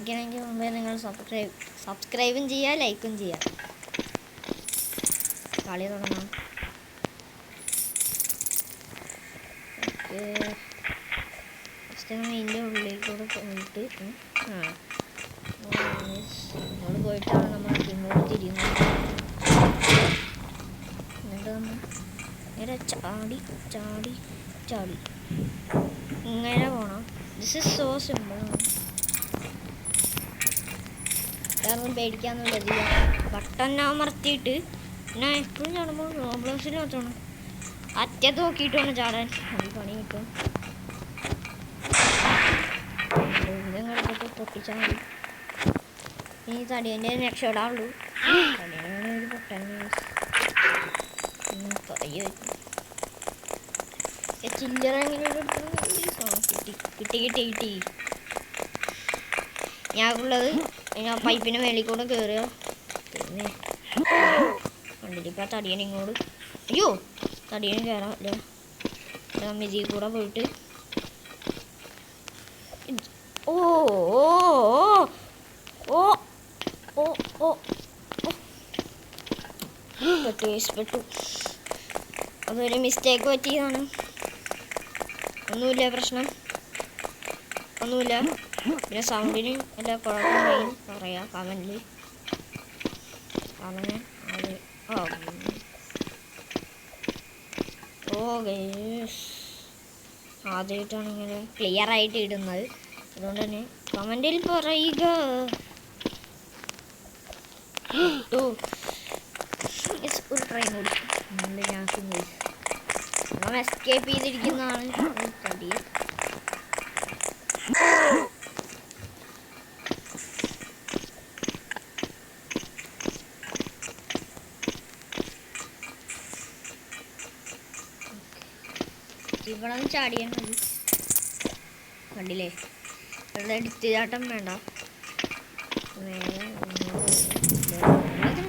ആരംഭിക്കണമെങ്കിൽ മുമ്പേ നിങ്ങൾ സബ്സ്ക്രൈബും ചെയ്യുക, ലൈക്കും ചെയ്യുക. കളി തുടങ്ങാം. ഓക്കെ, ഫസ്റ്റ് നമ്മൾ ഇതിൻ്റെ ഉള്ളിലേക്കൂടെ പോയിട്ട് നമ്മൾ പോയിട്ടാണ് നമ്മൾ ടീമോട് തിരിയുന്നത്. എന്നിട്ട് നമ്മൾ നേരെ ചാടി ചാടി ചാടി ഇങ്ങനെ പോകണം. This is so simple. കാരണം പേടിക്കാനൊന്നുമില്ല. ചെയ്യാം ബട്ടൺ അമർത്തിയിട്ട് ഞാൻ എപ്പോഴും ചാടുമ്പോൾ റോബ്ലോക്സിൽ മാത്രമാണ് അറ്റത്ത് നോക്കിയിട്ട് വേണം ചാടാൻ. അത് പണി കിട്ടും. ഇതെടുത്തിട്ട് പൊട്ടിച്ചാൽ മതി. ഈ തടിയൻ്റെ രക്ഷപ്പെടാനുള്ളൂ. തടിയാണ് ഒരു പൊട്ടാൻ ചില്ലറ എങ്ങനെയാണ് കിട്ടി കിട്ടി കിട്ടി. ഞാനുള്ളത് ഞാൻ പൈപ്പിൻ്റെ മേളിൽ കൂടെ കയറുക. പിന്നെ കണ്ടിരിക്കുക തടിയൻ ഇങ്ങോട്ട്. അയ്യോ, തടിയനും കയറാം. ഇതിൽ കൂടെ പോയിട്ട് ഓ ഓ ഓ ഓ ഓ പെട്ടു. അതൊരു മിസ്റ്റേക്ക് പറ്റിയതാണ്. ഒന്നുമില്ല, പ്രശ്നം ഒന്നുമില്ല. പിന്നെ സൗണ്ടിന് എല്ലാ കുഴപ്പമുണ്ടെങ്കിൽ പറയാം കമൻറ്റിൽ. അങ്ങനെ ആദ്യമായിട്ടാണ് ഇങ്ങനെ ക്ലിയർ ആയിട്ട് ഇടുന്നത്. അതുകൊണ്ട് തന്നെ കമൻറ്റിൽ പറയുക. ഒരു ട്രെയിൻ കൂടി ഞാൻ എസ്കേപ്പ് ചെയ്തിരിക്കുന്നതാണ്. തടിയ ഇവിടെ ചാടിയാൽ മതി. കണ്ടില്ലേ, ഇവിടെ എടുത്തുചാട്ടം വേണ്ട.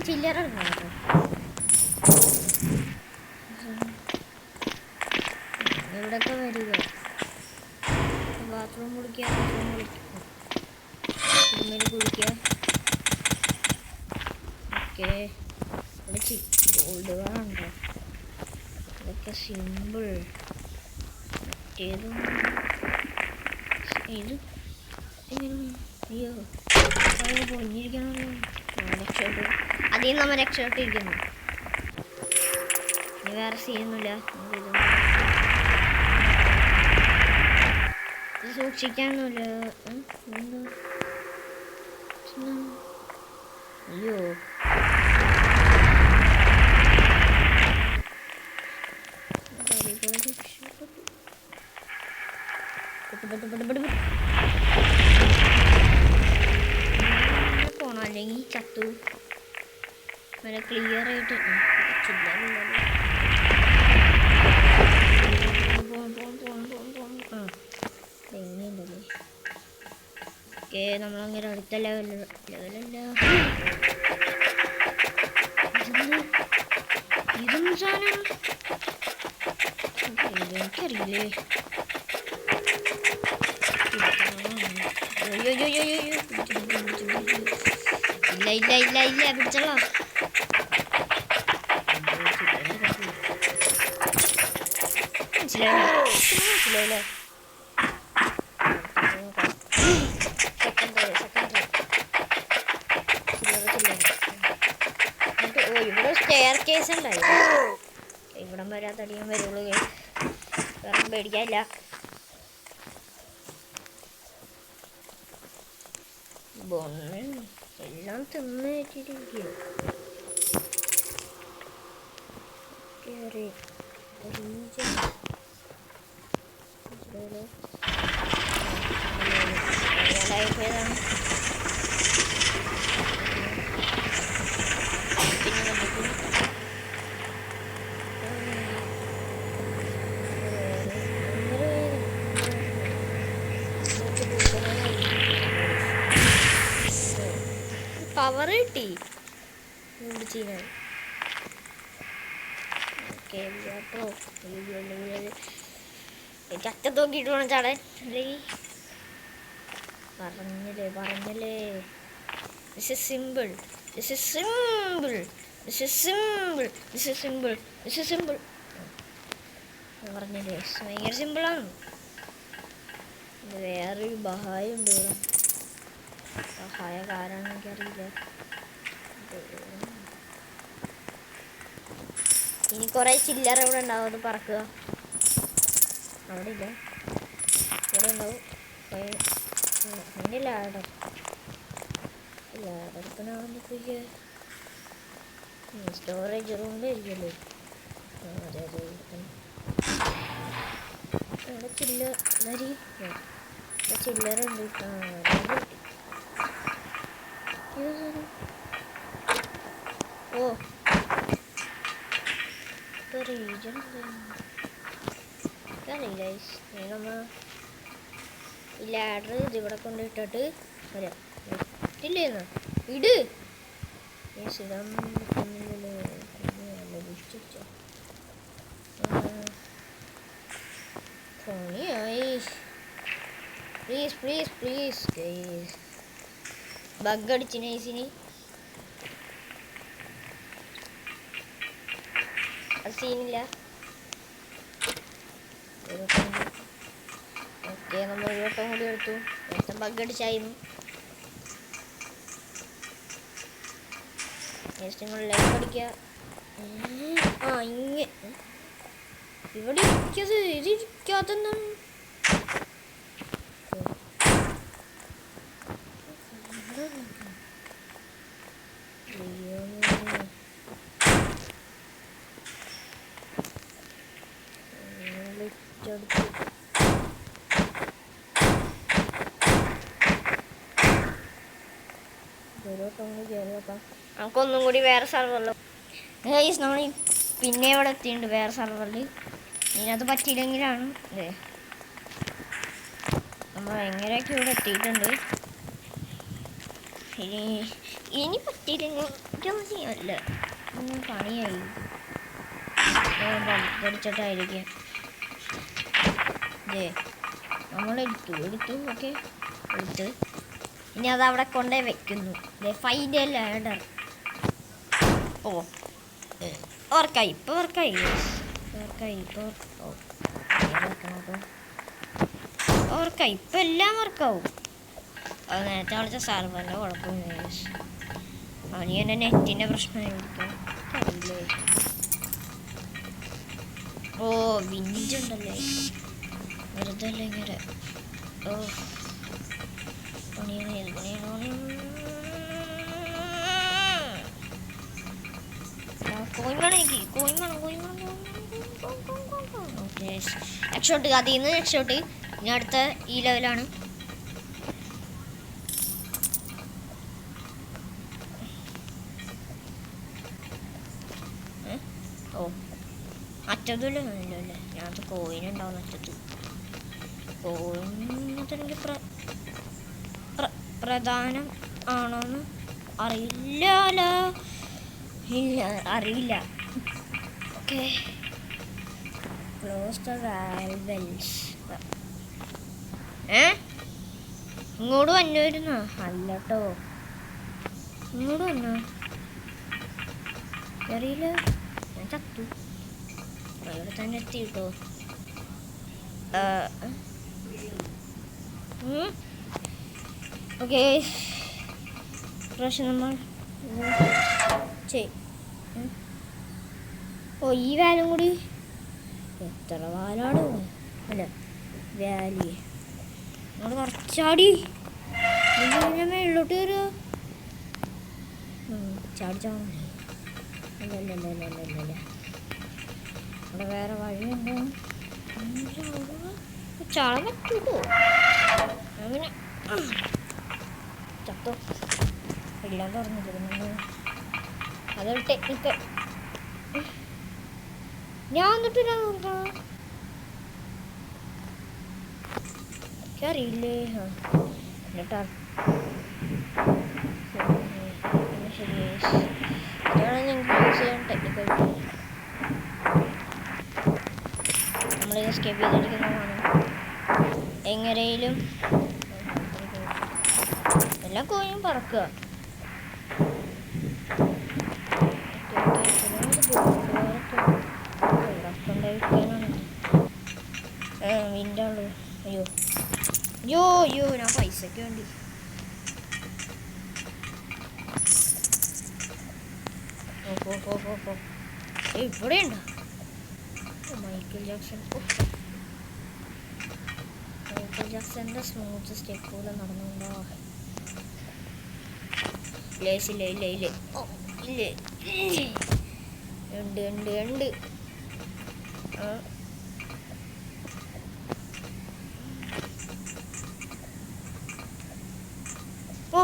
ചില്ലറ കേട്ടോ. ഇവിടൊക്കെ വരിക. ബാത്റൂം കുളിക്കുക, കുളിക്കുക. ഓക്കെ, ഇവിടെ ഗോൾഡ് വേണ്ടോ? ഇതൊക്കെ സിമ്പിൾ. മറ്റേതും ഇത് അയ്യോ പൊഞ്ഞിരിക്കണമല്ലോ. രക്ഷപ്പെട്ടു. അതിൽ നമ്മൾ രക്ഷപ്പെട്ടിരിക്കുന്നു. ഇനി വേറെ സീനൊന്നുമില്ല. ഇത് സൂക്ഷിക്കാനൊന്നുമില്ല. അയ്യോ, പോണോ അല്ലെങ്കിൽ ചത്തു. നല്ല ക്ലിയർ ആയിട്ട് എങ്ങനെയുണ്ടല്ലേ. ഓക്കെ, നമ്മളങ്ങനെ അടുത്ത ലെവലല്ല. ഇതും സാധനം എനിക്കറിയില്ലേ. ഇല്ല പിടിച്ചോളാം. മനസ്സിലായില്ലേ? ഇവിടെ സ്റ്റെയർ കേസ് ഉണ്ടായി. ഇവിടം വരെ തടിയും വരുള്ളൂ. വേറെ പേടിക്കാനില്ല. എല്ലാം തിന്ന് വെച്ചിട്ടിരിക്കുക. പവർ കിട്ടി. ചത്ത നോക്കിയിട്ട് വേണം ചാടാൻ. അല്ലെങ്കിൽ പറഞ്ഞില്ലേ. This is simple. This is simple. This is simple. This is simple. This is simple. പറഞ്ഞില്ലേ ഭയങ്കര സിമ്പിളാണ്. ഇത് വേറൊരു ബഹായ ഉണ്ട് ഇവിടെ. സഹായകാരാണ് എനിക്കറിയില്ല. ഇനി കുറെ ചില്ലറ ഇവിടെ ഉണ്ടാവും. അത് പറക്കുക. അവിടെ ഇല്ല, ഇവിടെ ഉണ്ടാവും. അതിൻ്റെ ലാഡർ ലാഡർക്കനാണെന്ന് സ്റ്റോറേജ് റൂമിലായിരിക്കുമല്ലോ. അതെ അതെ. അവിടെ ചില്ലറ ഉണ്ട്. ഓ റീജൻ അറിയില്ല. നമ്മ ഈ ലാഡർ ഇതിവിടെ കൊണ്ടിട്ടിട്ട് വരാം. ഇല്ലേന്നാ ഇട്. Please please please guys. Bug അടിച്ച് നൈസിന്. അത് സീനില്ല. ഓക്കെ, നമ്മൾ ഒരു വട്ടം കൂടി എടുത്തു. നേരത്തെ ബഗ് അടിച്ചായിരുന്നു. നിങ്ങൾ ലൈക്ക് അടിക്കുക. ഇവിടെ ഇരിക്കത് ഇതിരിക്കാത്തെന്താണ്? നമുക്കൊന്നും കൂടി വേറെ സർവറിൽ നമ്മൾ പിന്നെ ഇവിടെ എത്തിയിട്ടുണ്ട്. വേറെ സർവറിൽ ഇതിനകത്ത് പറ്റിയില്ലെങ്കിലാണ് അല്ലേ. നമ്മൾ എങ്ങനെയൊക്കെ ഇവിടെ എത്തിയിട്ടുണ്ട്. ഇനി പറ്റിയില്ലെങ്കിൽ അല്ല പണിയായി പഠിച്ചിട്ടായിരിക്കും. നമ്മളെടുത്തു ഓക്കെ എടുത്ത് ഇനി അത് അവിടെ കൊണ്ടേ വെക്കുന്നു. Find a ladder. ഓ വർക്കായി. ഇപ്പോൾ വർക്കായി. ഇപ്പം എല്ലാം വർക്കാവും. അത് നേരത്തെ കളിച്ച സർവറിൻ്റെ കുഴപ്പമില്ല. അവന് എൻ്റെ നെറ്റിൻ്റെ പ്രശ്നമായിരിക്കും. അറിയില്ലേ. ഓ വിഞ്ചുണ്ടല്ലേ, വെറുതെ അല്ലേ ഇങ്ങനെ. ഓ രക്ഷോട്ട്. അതിൽ നിന്ന് രക്ഷോട്ട്. ഇനി അടുത്ത ഈ ലെവലാണ്. ഓ അറ്റതുമില്ല അല്ലേ. ഞാനത് കോയിനുണ്ടാവും അറ്റത്ത്. കോയിനതെനിക്ക് പ്രധാനം ആണോന്ന് അറിയില്ല. Okay, close the valves. ഇങ്ങോട്ട് വന്നിരുന്നോ? അല്ല കേട്ടോ, ഇങ്ങോട്ട് വന്നോ? അറിയില്ല. ഞാൻ ചത്തു. ഇവിടെ തന്നെ എത്തി കേട്ടോ. ഓക്കെ, പ്രാവശ്യം നമ്മൾ ഓ ഈ വാലും കൂടി എത്ര വാലാണ് അല്ല വാലി. നമ്മൾ കുറച്ചാടി മേളിലോട്ട് കയറുക. ചാടിച്ചാൽ അല്ലല്ലല്ലല്ലല്ല. അവിടെ വേറെ വഴിയുണ്ടോ? ചാടാൻ പറ്റൂട്ടോ. അങ്ങനെ ചത്തോ എല്ലാം തുറന്നിരുന്നു. അതൊരു ടെക്നിക്ക്. ഞാൻ വന്നിട്ടില്ല നോക്കാം. അറിയില്ലേ. എന്നിട്ടാ ശരി, ഇതാണ് ഞങ്ങൾക്ക് യൂസ് ചെയ്യാൻ ടെക്നിക്കായിട്ട്. നമ്മൾ എസ്കേപ്പ് ചെയ്തെടുക്കുന്നതാണ് എങ്ങനെയും. എല്ലാ കോഴിയും പറക്കുക. വിൻഡാണ്. അയ്യോ അയ്യോ അയ്യോ ഞാൻ പൈസക്ക് വേണ്ടി ഇവിടെ ഉണ്ടോ മൈക്കിൾ ജാക്സൺ? മൈക്കിൾ ജാക്സന്റെ സ്മൂത്ത് സ്റ്റെപ്പ് പോലെ നടന്നുണ്ടോ? ഇല്ല ഇല്ല ഇല്ല ഇല്ല ഉണ്ട് ഉണ്ട് ഉണ്ട്. ഓ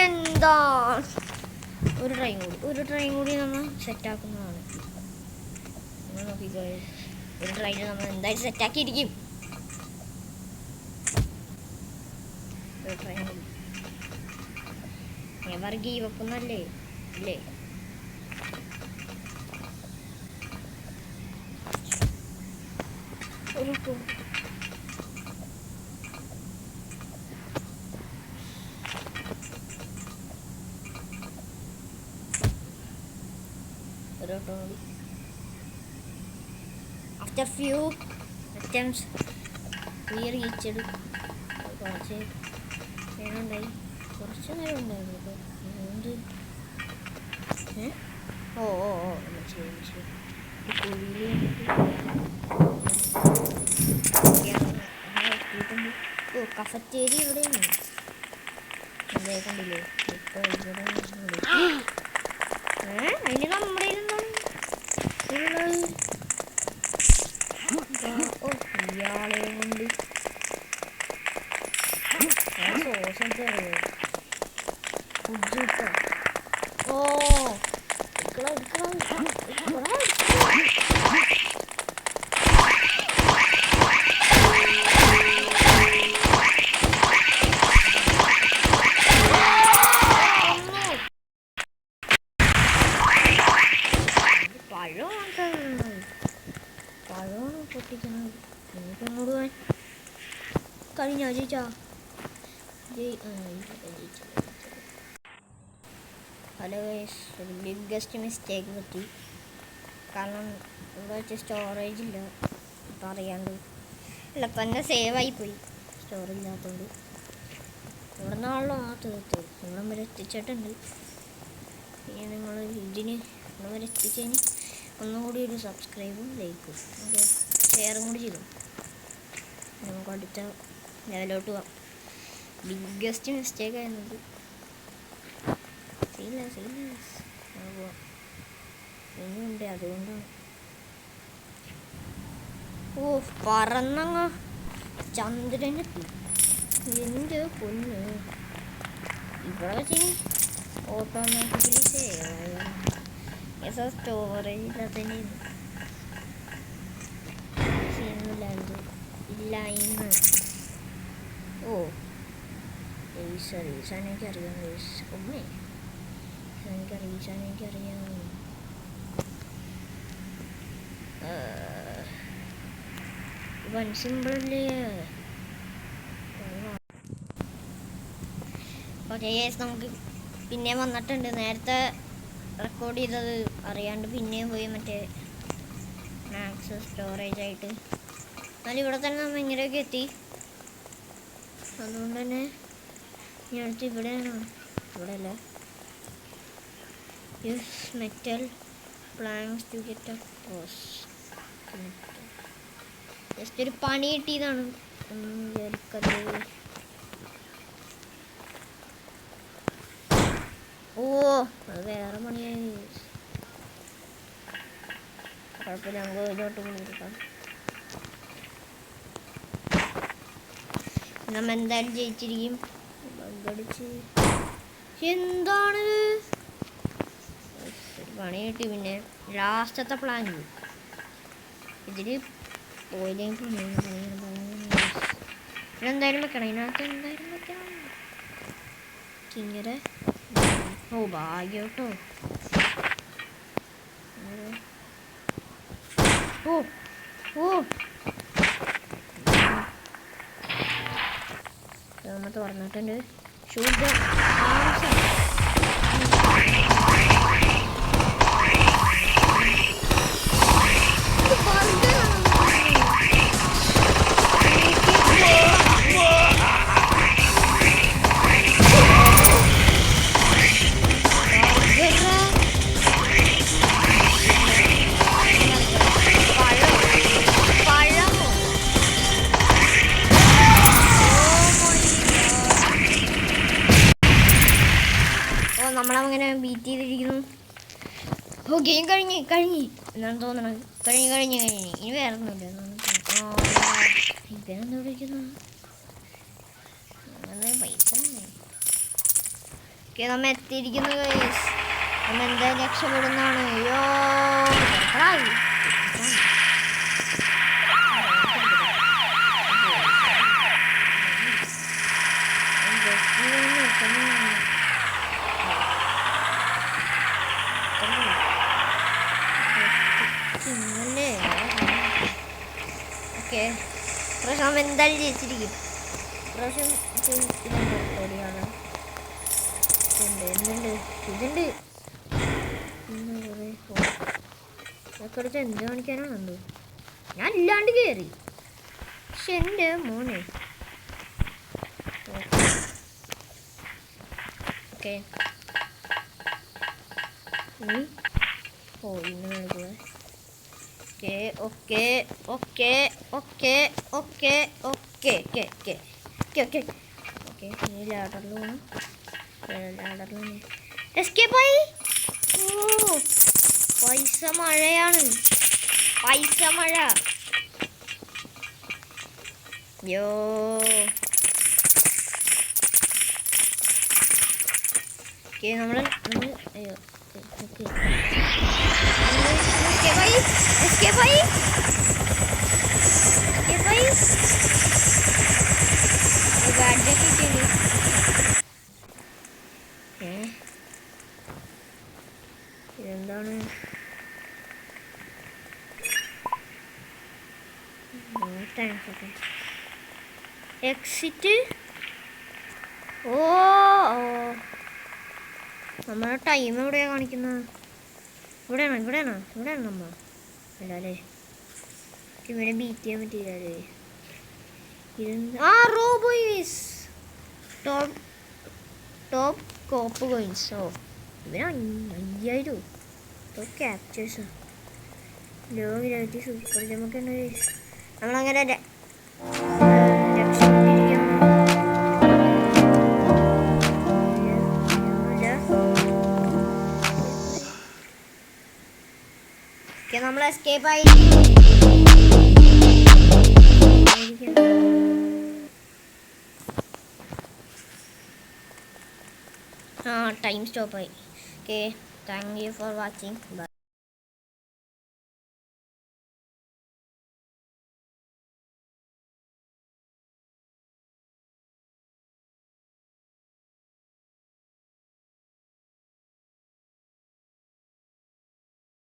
എന്താ ഒരു ട്രെയിൻ കൂടി നമ്മൾ സെറ്റാക്കുന്നതാണ്. നോക്കിക്കോ, ഒരു ട്രെയിൻ നമ്മൾ എന്തായാലും സെറ്റാക്കിയിരിക്കും. ഒരു ട്രെയിൻ കൂടി ഞാൻ പറ ഗീവ് അപ്പ് എന്നല്ലേ ഇല്ലേ? After few attempts we reached കുറച്ച് നേരം ഉണ്ടായി. കുറച്ച് നേരം ഉണ്ടായിരുന്നു. ഓ ഓ ഓ ശരി കുഴിയിൽ എത്തിയിട്ടുണ്ട്. ഓ കഫറ്റേരി ഇവിടെയാണ്. അതേ കണ്ടില്ലേ ഇപ്പോൾ ഇവിടെ അതിന് നമ്മുടെ എന്താണ് ഓ ഇയാളെ കൊണ്ട് സോസം ചെറിയ ഓ പഴമാണ് പൊട്ടിക്കുന്നത്. എനിക്കങ്ങോട്ട് പോവാൻ കഴിഞ്ഞോ? ജയിച്ചാ? ഹലോ ഗൈസ്, ഒരു ബിഗ്ഗസ്റ്റ് മിസ്റ്റേക്ക് പറ്റി. കാരണം ഇവിടെ വെച്ച് സ്റ്റോറേജ് ഇല്ല. ഇപ്പം അറിയാണ്ട് ഇല്ല തന്നെ സേവായിപ്പോയി സ്റ്റോറേജ് ഇല്ലാത്തതുകൊണ്ട്. ഇവിടെ നിന്നാണല്ലോ തീർത്ത് നിങ്ങളും വരെ എത്തിച്ചിട്ടുണ്ട്. പിന്നെ നിങ്ങൾ ഇതിന് ഇവിടെ വരെ എത്തിച്ചതിന് ഒന്നും കൂടി ഒരു സബ്സ്ക്രൈബും ലൈക്കും ഓക്കെ ഷെയറും കൂടി ചെയ്തു. നമുക്ക് അടുത്ത ലെവലോട്ട് പോവാം. ബിഗ്ഗസ്റ്റ് മിസ്റ്റേക്ക് ആയിരുന്നത് പോവാം. ഇനിയുണ്ട്, അതുകൊണ്ടാണ്. ഓ പറന്നങ്ങ ചന്ദ്രനെത്തി. എന്ത് പൊന്ന് ഇവിടെ വെച്ചിന് ഓട്ടോമാറ്റിക്കലി സേവായ സ്റ്റോറേജ് ഇല്ലാത്തതിന് ഇല്ല ഇന്ന്. ഓ എനിക്കറിയാം ഉമ്മേ എനിക്കറിയാം. വൺ സിമ്പിളല്ലേ? ഓക്കെ നമുക്ക് പിന്നെ വന്നിട്ടുണ്ട്. നേരത്തെ റെക്കോർഡ് ചെയ്തത് അറിയാണ്ട് പിന്നെയും പോയി മറ്റേ മാക്സ് സ്റ്റോറേജ് ആയിട്ട്. എന്നാലും ഇവിടെ തന്നെ നമ്മൾ ഇങ്ങനെയൊക്കെ എത്തി. അതുകൊണ്ട് തന്നെ ഞാൻ അടുത്ത് ഇവിടെയാണ്. ഇവിടെ അല്ല use metal planks to get a cross. Just ഒരു പണി കിട്ടിയതാണ്. ഒന്നും വിചാരിക്കരുത്. ഓ അത് വേറെ പണിയായി. കുഴപ്പമില്ല, നമുക്ക് ഇതിലോട്ട് കൊടുക്കാം. നമ്മ എന്തായാലും ജയിച്ചിരിക്കും. ബഗ്ഗടിച്ച് എന്താണ് പണി കിട്ടി. പിന്നെ ലാസ്റ്റത്തെ പ്ലാൻ ഇതിൽ പോയില്ലെങ്കിൽ എന്തായാലും വെക്കണം. ഇതിനകത്ത് എന്തായാലും വെക്കണം. ഇങ്ങനെ ഓ ഭാഗ്യം കേട്ടോ. ഓ ഓ നമ്മൾ തുറന്നിട്ടുണ്ട്. shoot the arms up. നമ്മളങ്ങനെ ബീറ്റ് ചെയ്തിരിക്കുന്നു. ഓ ഗെയിം കഴിഞ്ഞ് എന്നാണ് തോന്നണത്. കഴിഞ്ഞ് ഇനി വേറെ ഒന്നുമില്ല. ഇവനെന്താ വിളിക്കുന്നു? പൈസ ഓക്കെ, നമ്മ എത്തിയിരിക്കുന്നു ഗൈസ്. നമ്മ എന്തായാലും രക്ഷപ്പെടുന്നതാണ്. അയ്യോ ഓക്കെ, പ്രാവശ്യം എന്തായാലും ജയിച്ചിരിക്കും. പ്രാവശ്യം ഇതുണ്ട് ഇതൊക്കെ എടുത്ത് എന്ത് കാണിക്കാനാണെന്തോ. ഞാൻ ഇല്ലാണ്ട് കയറി. പക്ഷെ എൻ്റെ മോനെ ഓക്കെ ഇന്ന് നൽകുക. ഓക്കെ ഇനി ലാഡറിൽ പോകണം. ലാഡറിൽ എസ്കേപ്പായി. ഓ പൈസ മഴയാണ്. പൈസ മഴ. യോ ഓക്കെ നമ്മൾ അയ്യോ എസ്കേപ്പായി. ഇതെന്താണ്? എക്സിറ്റ്. ഓ നമ്മുടെ ടൈം എവിടെയാണ് കാണിക്കുന്നത്? ഇവിടെയാണ് നമ്മ അല്ല അല്ലേ? ഇവിടെ ബീറ്റ് ചെയ്യാൻ പറ്റിയില്ലേ? റോബോയ്സ് ടോപ്പ് കോപ്പ് കോയിൻസ്. ഓ ഇവന് 5000 top captures. Low gravity super ജമ്പൊക്കെ ഉണ്ട്. നമ്മളങ്ങനെ രക്ഷപ്പെട്ടിരിക്കുകയാണ്. നമ്മൾ എസ്കേപ്പ് ആയി. ടൈം സ്റ്റോപ്പായി. Okay, thank you for watching. By.